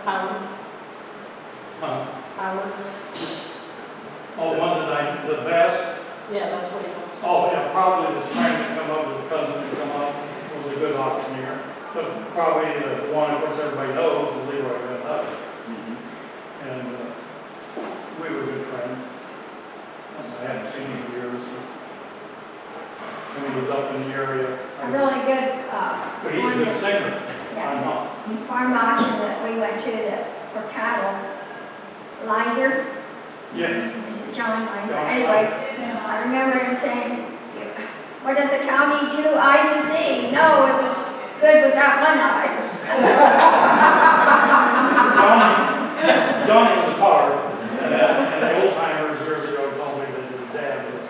Howard. Huh? Howard. Oh, one that the best? Yeah, that's what he wants. Oh, yeah, probably this friend that come up, his cousin that come up, was a good auctioneer. But probably the one, of course, everybody knows is Leroy Van Hutton. And we were good friends. I haven't seen him in years. When he was up in the area. A really good, But he's a good singer. I'm yeah, not. farm auction that we went to for cattle. Lizer, Yes. is it John Lizer? John Anyway, I remember him saying, what does a cow need two eyes to see? No, it's good without one eye. Johnny was a car, and the old timers years ago told me that his dad was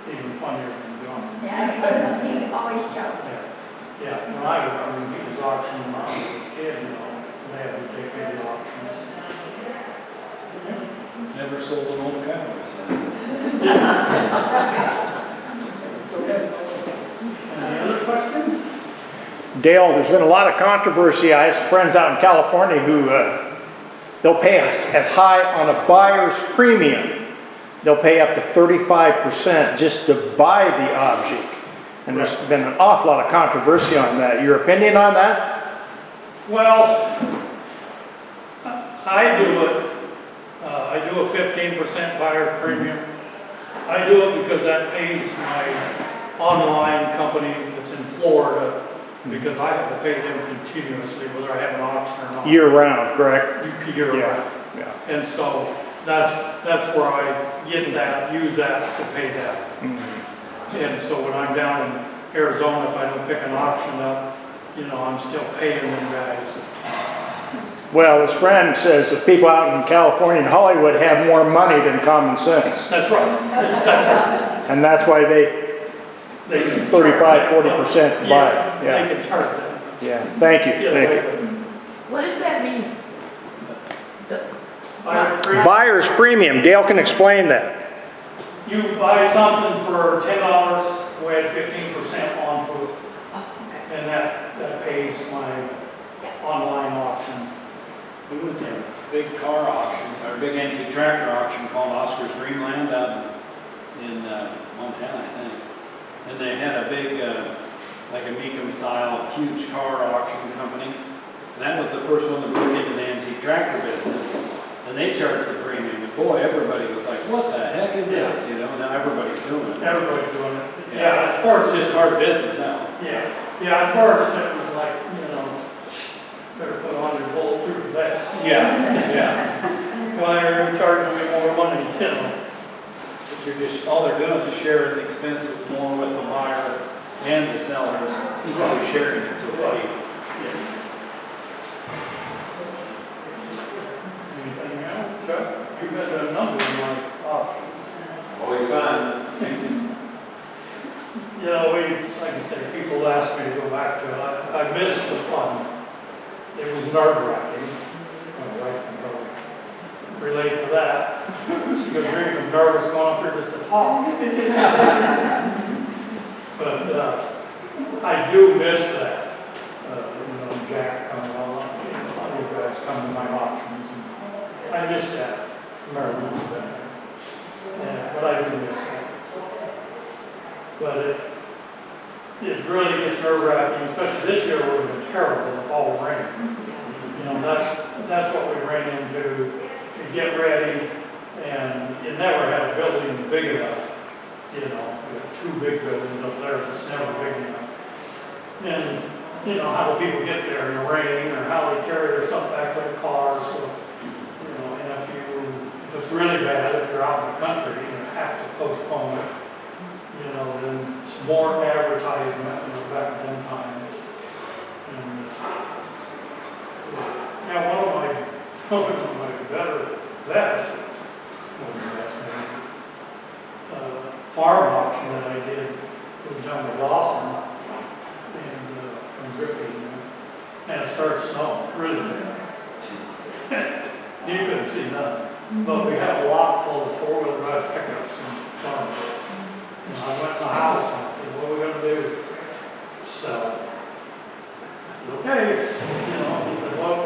even funnier than Johnny. Yeah, he always joked. Yeah, when I mean, he was auctioning when I was a kid, you know, and they had to take me to auctions. Never sold an old cow. Any other questions? Dale, there's been a lot of controversy. I have friends out in California who they'll pay as high on a buyer's premium. They'll pay up to 35% just to buy the object. And there's been an awful lot of controversy on that. Your opinion on that? Well, I do it. I do a 15% buyer's premium. I do it because that pays my online company that's in Florida, because I have to pay them continuously, whether I have an auction or not. Year round, correct? Year round. Yeah. And so that's where I get that, use that to pay that. And so when I'm down in Arizona, if I don't pick an auction up, you know, I'm still paying them guys. Well, his friend says that people out in California and Hollywood have more money than common sense. That's right. That's And that's why they right. They can 35, 40% to buy. Yeah, they can charge that. Yeah, thank you, Yeah, thank you. What does that mean? Buyer's premium. Buyer's premium, Dale can explain that. You buy something for $10, we add 15% onto it, and that pays my online auction. We went to a big car auction, or a big antique tractor auction called Oscar's Dreamland out in Montana, I think. And they had a big, like a Mecum style, huge car auction company. And that was the first one that broke into the antique tractor business. And they charged the premium. And boy, everybody was like, what the heck is this? You know, now everybody's doing it. Everybody's doing it. Yeah, at first It's just hard business now. Yeah, at first it was like, you know, better put on your bulletproof vest. Yeah. Well, they're charging me more money, you know. But you're just, all they're doing is sharing the expense more with the buyer and the sellers. Probably sharing it, so to speak. Anything else, Chuck? You've got a number of my options. Always fun. You know, like I said, people ask me to go back to it. I missed the fun. It was nerve-wracking. My wife can probably relate to that. She goes, you're even nervous going up here just to talk. But I do miss that. You know, Jack coming along, a lot of you guys come to my auctions. And I miss that. Maryland's better. Yeah, but I do miss that. But it really gets nerve-wracking, especially this year would have been terrible if all rain. You know, that's what we ran into to get ready, and you never had a building big enough. You know, we have two big buildings up there that's never big enough. And, you know, how do people get there in the rain, or how they carry their stuff back to their cars. So, you know, and if it's really bad, if you're out in the country, you have to postpone it. You know, then it's more advertisement, you know, back in them times. And, yeah, one of my better best farm auction that I did was down in Dawson and Griffin, and it started snowing really bad. You couldn't see nothing, but we had a lot full of four-wheel drive pickups and farms. You know, I went to the house and I said, what are we going to do? Sell it. I said, okay. You know, he said, well,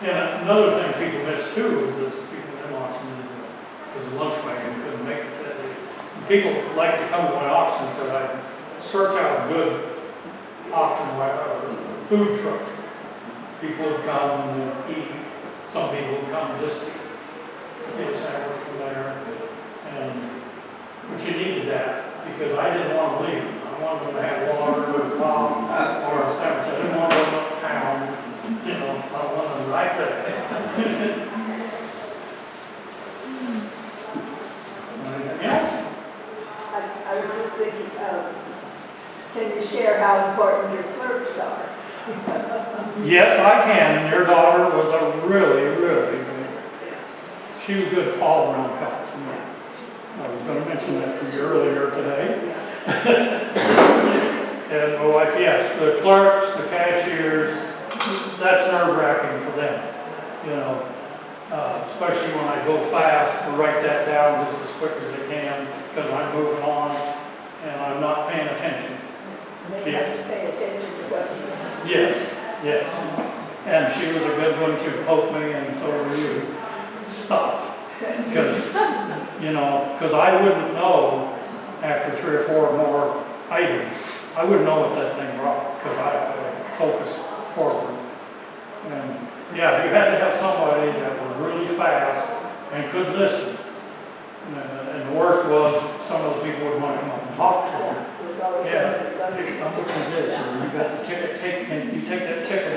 And another thing people miss too is that people in auctions is a lunch wagon couldn't make it that day. People like to come to my auctions because I search out a good auction food truck. People would come and eat. Some people would come just to get a sandwich from there. But you needed that because I didn't want to leave. I wanted them to have water or pop or a sandwich. I didn't want to go uptown. You know, I wanted them right there. Anything else? I was just thinking, can you share how important your clerks are? Yes, I can. And your daughter was a really good. She was good all around help to me. I was going to mention that to you earlier today. And my wife, yes, the clerks, the cashiers, that's nerve-wracking for them. You know, especially when I go fast to write that down just as quick as I can because I'm moving on and I'm not paying attention. They have to pay attention to what you do. Yes. And she was a good one to poke me, and so were you. Stop. Because, because I wouldn't know after 3 or 4 more items. I wouldn't know what that thing brought because I focused forward. And yeah, you had to have somebody that was really fast and could listen. And the worst was some of the people would want to come up and talk to them. There was always Yeah, somebody hey, how much is this? Or you got the ticket, can you take that ticket?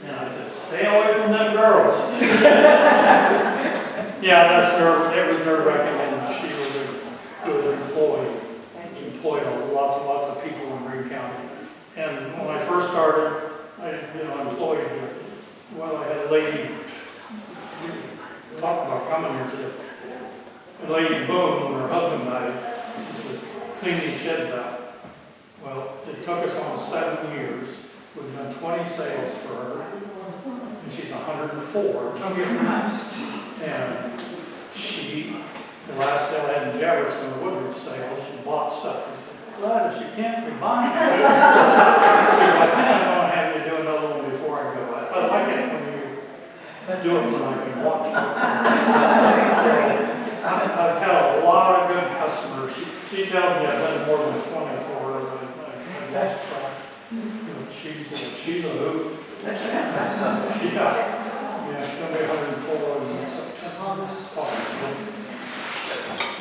And I said, stay away from them girls. Yeah, it was nerve-wracking, and she was a good employee. Employed lots of people in Green County. And when I first started, I employed, I had a lady, talk about coming here today. A lady, boom, when her husband died, she says, clean these sheds out. Well, it took us almost 7 years. We've done 20 sales for her, and she's 104. And the last sale I had in Jefferson, the Woodruff sale, she bought stuff. I said, Gladys, you can't be buying it. She said, I think I'm going to have you do another one before I go. I like it when you do it when I can watch it. I've had a lot of good customers. She tells me I've done more than 20 for her. I guess she's a hoot. Yeah, she's going to be 104 in September. I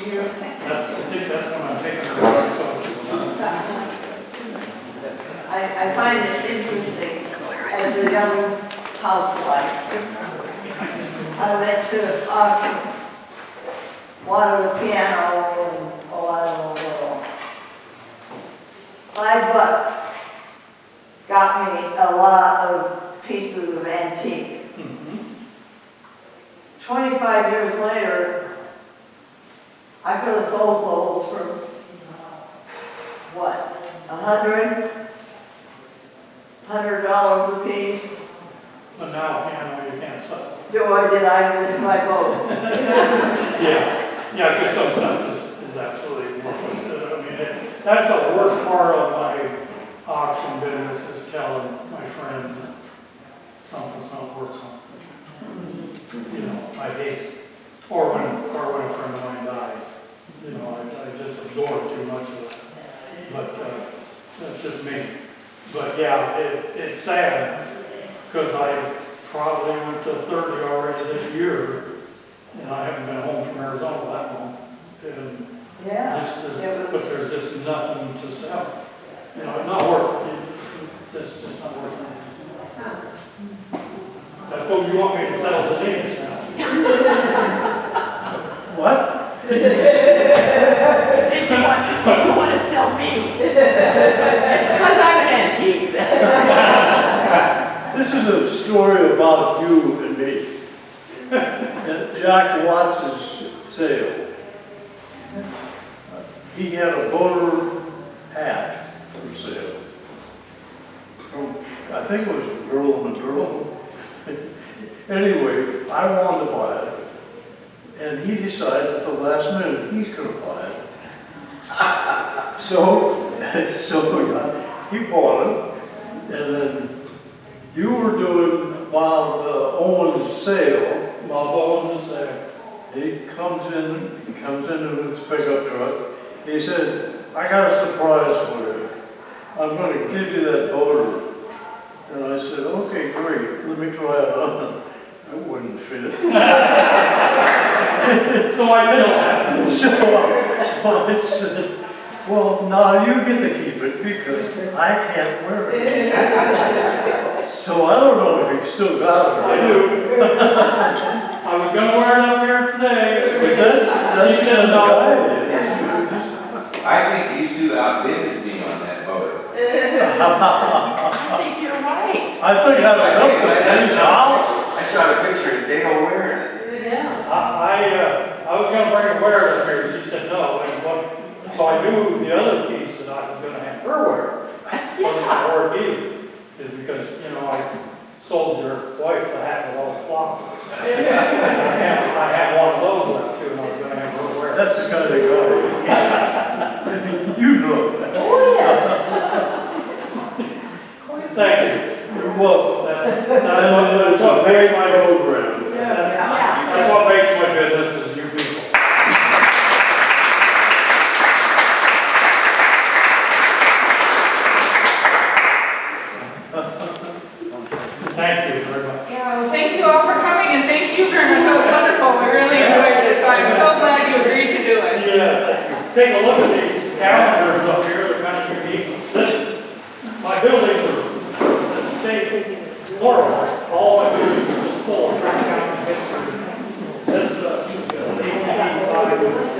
think that's when I'm taking her. I find it interesting as a young housewife. I went to auctions, one with piano and I don't know. $5 got me a lot of pieces of antique. 25 years later, I could have sold those for, what, $100 a piece? But now, you can't sell. Did I miss my boat? Yeah, because some stuff is absolutely worthless. I mean, that's the worst part of my auction business is telling my friends that something's not worth something. I hate it. Or when a friend of mine dies. I just absorb too much of it. But that's just me. But yeah, it's sad because I probably went to 30 already this year, and I haven't been home from Arizona that long. And but there's just nothing to sell. It's not worth it. It's just not worth it. I suppose you want me to sell the things now. What? See, you want to sell me. It's because I'm an antique. This is a story about you and me. At Jack Watts's sale, he had a boater hat for sale. I think it was a girl and a girl. Anyway, I wanted to buy it. And he decides at the last minute he's going to buy it. So he bought it, and then you were doing, while the comes in with his pickup truck. He said, I got a surprise for you. I'm gonna give you that boater. And I said, okay, great, let me try it on. It wouldn't fit. So I still have it. So I said, well, now you get to keep it because I can't wear it. So I don't know if he still got it. I do. I was gonna wear it up here today. But that's He said the no. guy. I think you two outbid me on that boat. I think you're right. I think I was up there. I shot a picture of Dale wearing it. Yeah. I was gonna bring a wear up here, she said no, so I knew the other piece that I was gonna have her wear. Yeah. Or either, is because, you know, I sold your wife the hat with all the flowers. I had one of those left too, and I was gonna have her wear it. That's the kind of guy. You know that. Oh, yes. Thank you. You're welcome. That's what makes my program. That's what makes my business is you people. Thank you very much. Yeah, well, thank you all for coming, and thank you very much. That was wonderful. We really enjoyed this. I'm so glad you agreed to do it. Yeah, take a look at these calendars up here, they're kind of unique. My buildings are, they, horrible.